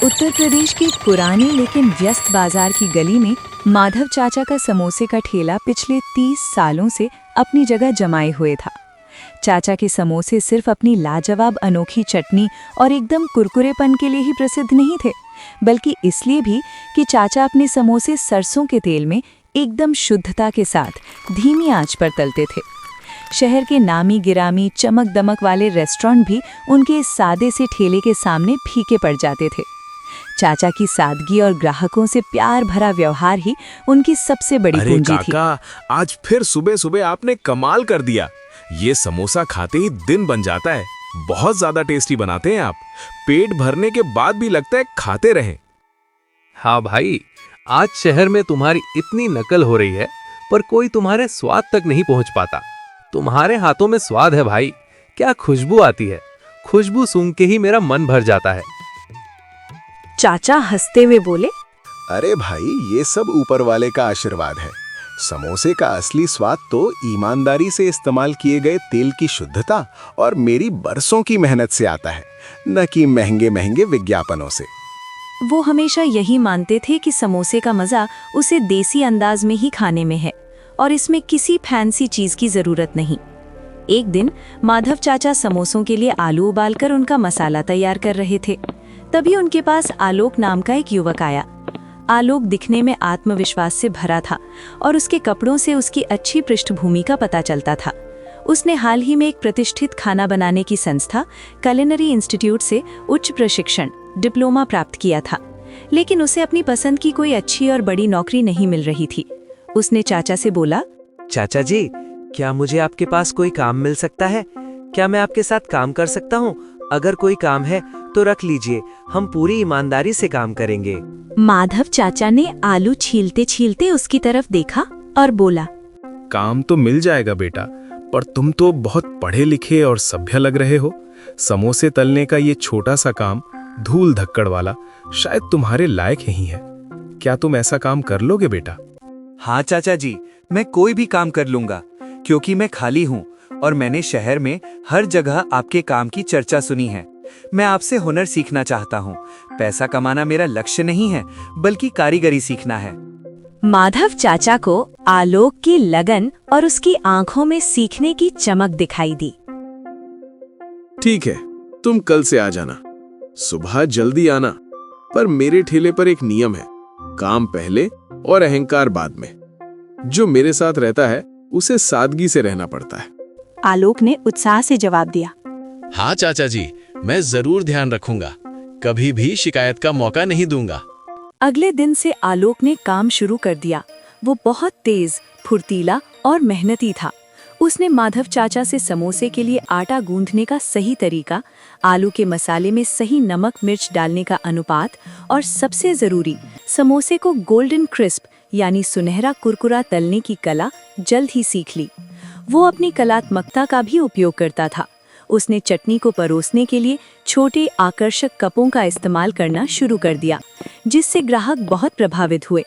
उत्तर प्रदेश की एक पुरानी लेकिन व्यस्त बाजार की गली में माधव चाचा का समोसे का ठेला पिछले 30 सालों से अपनी जगह जमाए हुए था। चाचा के समोसे सिर्फ अपनी लाजवाब अनोखी चटनी और एकदम कुरकुरेपन के लिए ही प्रसिद्ध नहीं थे, बल्कि इसलिए भी कि चाचा अपने समोसे सरसों के तेल में एकदम शुद्धता के साथ धीमी आंच पर तलते थे। शहर के नामी गिरामी चमक दमक वाले रेस्टोरेंट भी उनके इस सादे से ठेले के सामने फीके पड़ जाते थे। चाचा की सादगी और ग्राहकों से प्यार भरा व्यवहार ही उनकी सबसे बड़ी पूंजी थी। आज फिर सुबह सुबह आपने कमाल कर दिया। ये समोसा खाते ही दिन बन जाता है। बहुत ज्यादा टेस्टी बनाते हैं आप। पेट भरने के बाद भी लगता है खाते रहें। हाँ भाई, आज शहर में तुम्हारी इतनी नकल हो रही है, पर कोई तुम्हारे स्वाद तक नहीं पहुंच पाता। तुम्हारे हाथों में स्वाद है भाई। क्या खुशबू आती है। खुशबू सूंघ के ही मेरा मन भर जाता है। चाचा हंसते हुए बोले, अरे भाई, ये सब ऊपर वाले का आशीर्वाद है। समोसे का असली स्वाद तो ईमानदारी से इस्तेमाल किए गए तेल की शुद्धता और मेरी बरसों की मेहनत से आता है, न कि महंगे महंगे विज्ञापनों से। वो हमेशा यही मानते थे कि समोसे का मजा उसे देसी अंदाज में ही खाने में है और इसमें किसी फैंसी चीज की जरूरत नहीं। एक दिन माधव चाचा समोसों के लिए आलू उबालकर उनका मसाला तैयार कर रहे थे। तभी उनके पास आलोक नाम का एक युवक आया। आलोक दिखने में आत्मविश्वास से भरा था और उसके कपड़ों से उसकी अच्छी पृष्ठभूमि का पता चलता था। उसने हाल ही में एक प्रतिष्ठित खाना बनाने की संस्था कुलिनरी इंस्टीट्यूट से उच्च प्रशिक्षण डिप्लोमा प्राप्त किया था, लेकिन उसे अपनी पसंद की कोई अच्छी और बड़ी नौकरी नहीं मिल रही थी। उसने चाचा से बोला, चाचा जी, क्या मुझे आपके पास कोई काम मिल सकता है? क्या मैं आपके साथ काम कर सकता हूँ? अगर कोई काम है तो रख लीजिए, हम पूरी ईमानदारी से काम करेंगे। माधव चाचा ने आलू छीलते छीलते उसकी तरफ देखा और बोला, काम तो मिल जाएगा बेटा, पर तुम तो बहुत पढ़े लिखे और सभ्य लग रहे हो। समोसे तलने का ये छोटा सा काम, धूल धक्कड़ वाला, शायद तुम्हारे लायक ही है। क्या तुम ऐसा काम कर लोगे बेटा? हाँ चाचा जी, मैं कोई भी काम कर लूंगा, क्योंकि मैं खाली हूँ और मैंने शहर में हर जगह आपके काम की चर्चा सुनी है। मैं आपसे हुनर सीखना चाहता हूँ। पैसा कमाना मेरा लक्ष्य नहीं है, बल्कि कारीगरी सीखना है। माधव चाचा को आलोक की लगन और उसकी आंखों में सीखने की चमक दिखाई दी। ठीक है, तुम कल से आ जाना। सुबह जल्दी आना, पर मेरे ठेले पर एक नियम है, काम पहले और अहंकार बाद में। जो मेरे साथ रहता है उसे सादगी से रहना पड़ता है। आलोक ने उत्साह से जवाब दिया, हाँ चाचा जी, मैं जरूर ध्यान रखूंगा। कभी भी शिकायत का मौका नहीं दूंगा। अगले दिन से आलोक ने काम शुरू कर दिया। वो बहुत तेज, फुर्तीला और मेहनती था। उसने माधव चाचा से समोसे के लिए आटा गूंथने का सही तरीका, आलू के मसाले में सही नमक मिर्च डालने का अनुपात और सबसे जरूरी, समोसे को गोल्डन क्रिस्प यानी सुनहरा कुरकुरा तलने की कला जल्द ही सीख ली। वो अपनी कलात्मकता का भी उपयोग करता था। उसने चटनी को परोसने के लिए छोटे आकर्षक कपों का इस्तेमाल करना शुरू कर दिया, जिससे ग्राहक बहुत प्रभावित हुए।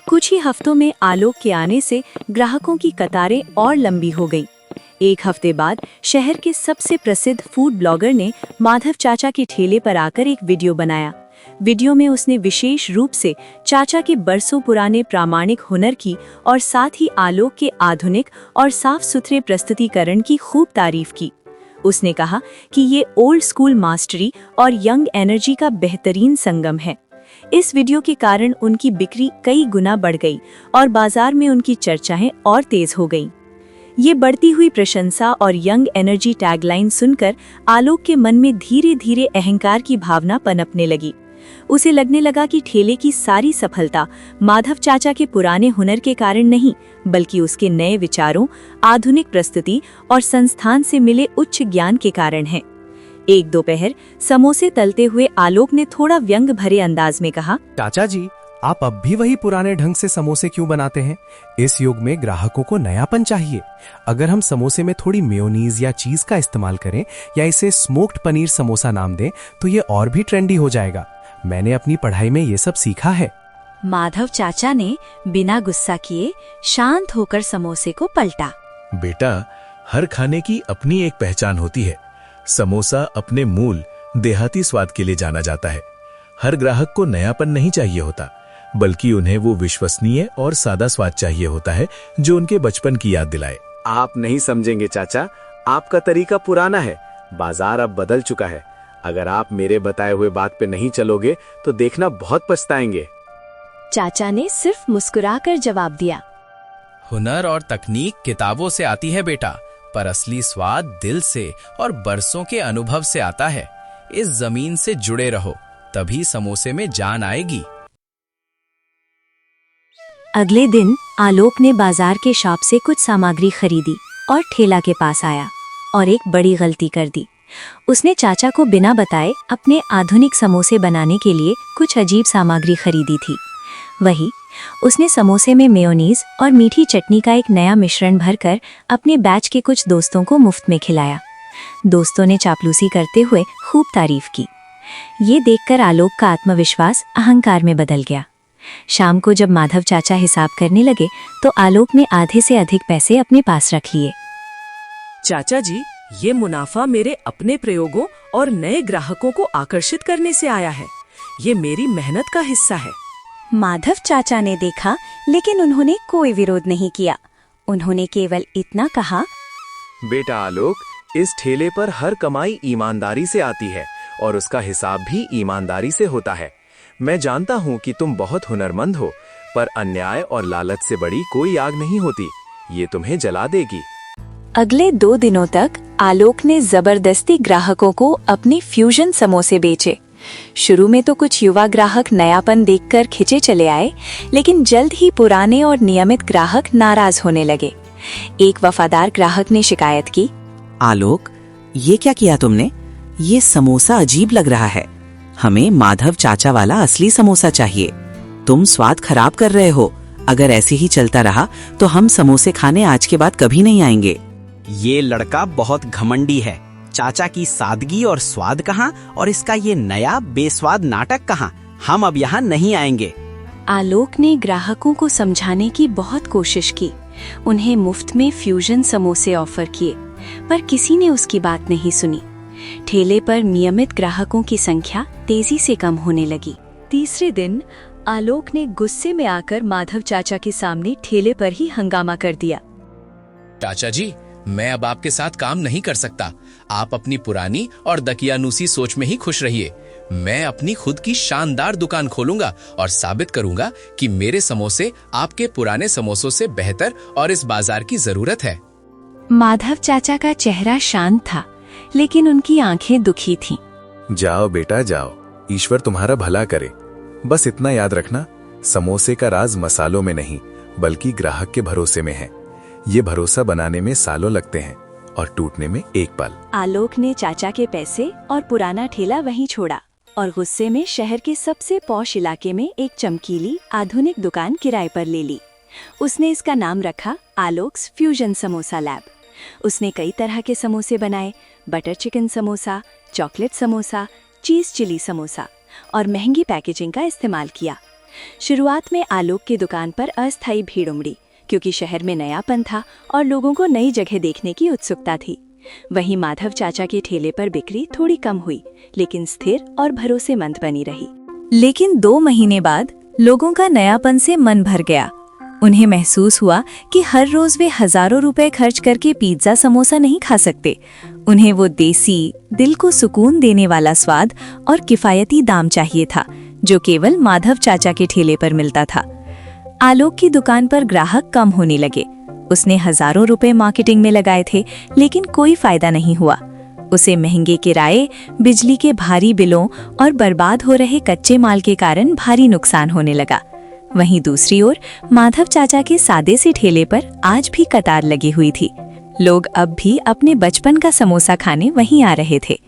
कुछ ही हफ्तों में आलोक के आने से ग्राहकों की कतारें और लंबी हो गई। एक हफ्ते बाद शहर के सबसे प्रसिद्ध फूड ब्लॉगर ने माधव चाचा के ठेले पर आकर एक वीडियो बनाया। वीडियो में उसने विशेष रूप से चाचा के बरसों पुराने प्रामाणिक हुनर की और साथ ही आलोक के आधुनिक और साफ सुथरे प्रस्तुतिकरण की खूब तारीफ की। उसने कहा कि ये ओल्ड स्कूल मास्टरी और यंग एनर्जी का बेहतरीन संगम है। इस वीडियो के कारण उनकी बिक्री कई गुना बढ़ गई और बाजार में उनकी चर्चाएं और तेज हो गईं। ये बढ़ती हुई प्रशंसा और यंग एनर्जी टैगलाइन सुनकर आलोक के मन में धीरे धीरे अहंकार की भावना पनपने लगी। उसे लगने लगा कि ठेले की सारी सफलता माधव चाचा के पुराने हुनर के कारण नहीं, बल्कि उसके नए विचारों, आधुनिक प्रस्तुति और संस्थान से मिले उच्च ज्ञान के कारण है। एक दोपहर समोसे तलते हुए आलोक ने थोड़ा व्यंग भरे अंदाज में कहा, चाचा जी, आप अब भी वही पुराने ढंग से समोसे क्यों बनाते हैं? इस युग में ग्राहकों को नयापन चाहिए। अगर हम समोसे में थोड़ी मेयोनीज या चीज का इस्तेमाल करें या इसे स्मोक्ड पनीर समोसा नाम दें, तो ये और भी ट्रेंडी हो जाएगा। मैंने अपनी पढ़ाई में ये सब सीखा है। माधव चाचा ने बिना गुस्सा किए शांत होकर समोसे को पलटा। बेटा, हर खाने की अपनी एक पहचान होती है। समोसा अपने मूल देहाती स्वाद के लिए जाना जाता है। हर ग्राहक को नयापन नहीं चाहिए होता, बल्कि उन्हें वो विश्वसनीय और सादा स्वाद चाहिए होता है जो उनके बचपन की याद दिलाए। आप नहीं समझेंगे चाचा, आपका तरीका पुराना है, बाजार अब बदल चुका है। अगर आप मेरे बताए हुए बात पे नहीं चलोगे तो देखना बहुत पछताएंगे। चाचा ने सिर्फ मुस्कुराकर जवाब दिया। हुनर और तकनीक किताबों से आती है बेटा, पर असली स्वाद दिल से और बरसों के अनुभव से आता है। इस जमीन से जुड़े रहो, तभी समोसे में जान आएगी। अगले दिन आलोक ने बाजार के शॉप से कुछ सामग्री खरीदी और ठेला के पास आया और एक बड़ी गलती कर दी। उसने चाचा को बिना बताए अपने आधुनिक समोसे बनाने के लिए कुछ अजीब सामग्री खरीदी थी। वही उसने समोसे में मेयोनीज और मीठी चटनी का एक नया मिश्रण भरकर अपने बैच के कुछ दोस्तों को मुफ्त में खिलाया। दोस्तों ने चापलूसी करते हुए खूब तारीफ की। ये देखकर आलोक का आत्मविश्वास अहंकार में बदल गया। शाम को जब माधव चाचा हिसाब करने लगे तो आलोक ने आधे से अधिक पैसे अपने पास रख लिए। चाचा जी, ये मुनाफा मेरे अपने प्रयोगों और नए ग्राहकों को आकर्षित करने से आया है। ये मेरी मेहनत का हिस्सा है। माधव चाचा ने देखा, लेकिन उन्होंने कोई विरोध नहीं किया। उन्होंने केवल इतना कहा, बेटा आलोक, इस ठेले पर हर कमाई ईमानदारी से आती है और उसका हिसाब भी ईमानदारी से होता है। मैं जानता हूँ कि तुम बहुत हुनरमंद हो, पर अन्याय और लालच से बड़ी कोई आग नहीं होती, ये तुम्हें जला देगी। अगले 2 दिनों तक आलोक ने जबरदस्ती ग्राहकों को अपने फ्यूजन समोसे बेचे। शुरू में तो कुछ युवा ग्राहक नयापन देखकर खिंचे चले आए, लेकिन जल्द ही पुराने और नियमित ग्राहक नाराज होने लगे। एक वफादार ग्राहक ने शिकायत की, आलोक, ये क्या किया तुमने? ये समोसा अजीब लग रहा है। हमें माधव चाचा वाला असली समोसा चाहिए। तुम स्वाद खराब कर रहे हो। अगर ऐसे ही चलता रहा तो हम समोसे खाने आज के बाद कभी नहीं आएंगे। ये लड़का बहुत घमंडी है। चाचा की सादगी और स्वाद कहाँ, और इसका ये नया बेस्वाद नाटक कहाँ। हम अब यहाँ नहीं आएंगे। आलोक ने ग्राहकों को समझाने की बहुत कोशिश की। उन्हें मुफ्त में फ्यूजन समोसे ऑफर किए, पर किसी ने उसकी बात नहीं सुनी। ठेले पर नियमित ग्राहकों की संख्या तेजी से कम होने लगी। तीसरे दिन आलोक ने गुस्से में आकर माधव चाचा के सामने ठेले पर ही हंगामा कर दिया। चाचा जी, मैं अब आपके साथ काम नहीं कर सकता। आप अपनी पुरानी और दकियानूसी सोच में ही खुश रहिए। मैं अपनी खुद की शानदार दुकान खोलूंगा और साबित करूंगा कि मेरे समोसे आपके पुराने समोसों से बेहतर और इस बाजार की जरूरत है। माधव चाचा का चेहरा शांत था, लेकिन उनकी आंखें दुखी थीं। जाओ बेटा जाओ, ईश्वर तुम्हारा भला करे। बस इतना याद रखना, समोसे का राज मसालों में नहीं बल्कि ग्राहक के भरोसे में है। ये भरोसा बनाने में सालों लगते हैं और टूटने में एक पल। आलोक ने चाचा के पैसे और पुराना ठेला वहीं छोड़ा और गुस्से में शहर के सबसे पॉश इलाके में एक चमकीली आधुनिक दुकान किराए पर ले ली। उसने इसका नाम रखा आलोक्स फ्यूजन समोसा लैब। उसने कई तरह के समोसे बनाए, butter chicken samosa, chocolate samosa, cheese chilli samosa, और महंगी पैकेजिंग का इस्तेमाल किया। शुरुआत में आलोक की दुकान पर अस्थायी भीड़ उमड़ी, क्योंकि शहर में नयापन था और लोगों को नई जगह देखने की उत्सुकता थी। वहीं माधव चाचा के ठेले पर बिक्री थोड़ी कम हुई, लेकिन स्थिर और भरोसेमंद बनी रही। लेकिन 2 महीने बाद लोगों का नयापन से मन भर गया। उन्हें महसूस हुआ कि हर रोज वे हजारों रुपए खर्च करके पिज्जा समोसा नहीं खा सकते। उन्हें वो देसी, दिल को सुकून देने वाला स्वाद और किफायती दाम चाहिए था, जो केवल माधव चाचा के ठेले पर मिलता था। आलोक की दुकान पर ग्राहक कम होने लगे। उसने हजारों रुपए मार्केटिंग में लगाए थे, लेकिन कोई फायदा नहीं हुआ। उसे महंगे किराए, बिजली के भारी बिलों और बर्बाद हो रहे कच्चे माल के कारण भारी नुकसान होने लगा। वहीं दूसरी ओर माधव चाचा के सादे से ठेले पर आज भी कतार लगी हुई थी। लोग अब भी अपने बचपन का समोसा खाने वहीं आ रहे थे।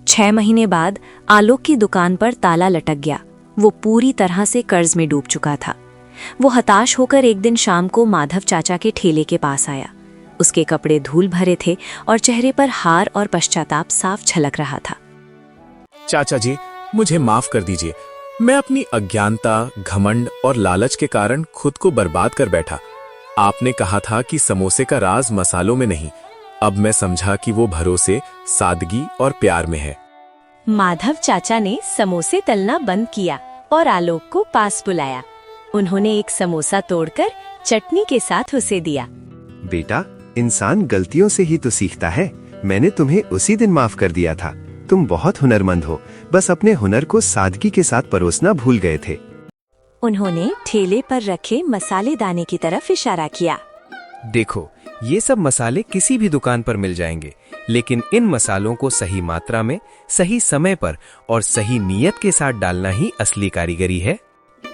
6 महीने बाद आलोक की दुकान पर ताला लटक गया। वो पूरी तरह से कर्ज में डूब चुका था। वो हताश होकर एक दिन शाम को माधव चाचा के ठेले के पास आया। उसके कपड़े धूल भरे थे और चेहरे पर हार और पश्चाताप साफ झलक रहा था। चाचा जी, मुझे माफ कर दीजिए। मैं अपनी अज्ञानता, घमंड और लालच के कारण खुद को बर्बाद कर बैठा। आपने कहा था कि समोसे का राज मसालों में नहीं। अब मैं समझा कि वो भरोसे, सादगी और प्यार में है। माधव चाचा ने समोसे तलना बंद किया और आलोक को पास बुलाया। उन्होंने एक समोसा तोड़कर चटनी के साथ उसे दिया। बेटा, इंसान गलतियों से ही तो सीखता है। मैंने तुम्हें उसी दिन माफ कर दिया था। तुम बहुत हुनरमंद हो, बस अपने हुनर को सादगी के साथ परोसना भूल गए थे। उन्होंने ठेले पर रखे मसाले दाने की तरफ इशारा किया। देखो, ये सब मसाले किसी भी दुकान पर मिल जाएंगे, लेकिन इन मसालों को सही मात्रा में, सही समय पर और सही नियत के साथ डालना ही असली कारीगरी है।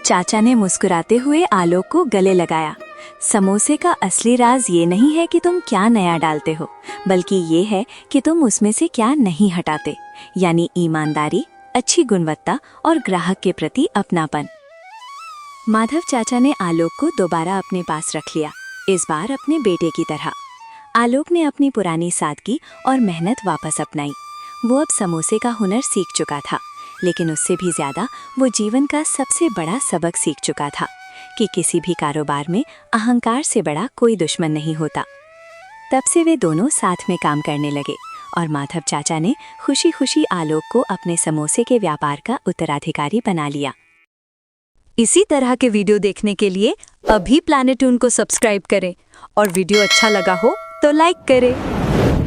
चाचा ने मुस्कुराते हुए आलोक को गले लगाया। समोसे का असली राज ये नहीं है कि तुम क्या नया डालते हो, बल्कि ये है कि तुम उसमें से क्या नहीं हटाते, यानी ईमानदारी, अच्छी गुणवत्ता और ग्राहक के प्रति अपनापन। माधव चाचा ने आलोक को दोबारा अपने पास रख लिया, इस बार अपने बेटे की तरह। आलोक ने अपनी पुरानी सादगी और मेहनत वापस अपनाई। वो अब समोसे का हुनर सीख चुका था, लेकिन उससे भी ज्यादा वो जीवन का सबसे बड़ा सबक सीख चुका था कि किसी भी कारोबार में अहंकार से बड़ा कोई दुश्मन नहीं होता। तब से वे दोनों साथ में काम करने लगे और माधव चाचा ने खुशी खुशी आलोक को अपने समोसे के व्यापार का उत्तराधिकारी बना लिया। इसी तरह के वीडियो देखने के लिए अभी प्लैनेटून को सब्सक्राइब करें और वीडियो अच्छा लगा हो तो लाइक करें।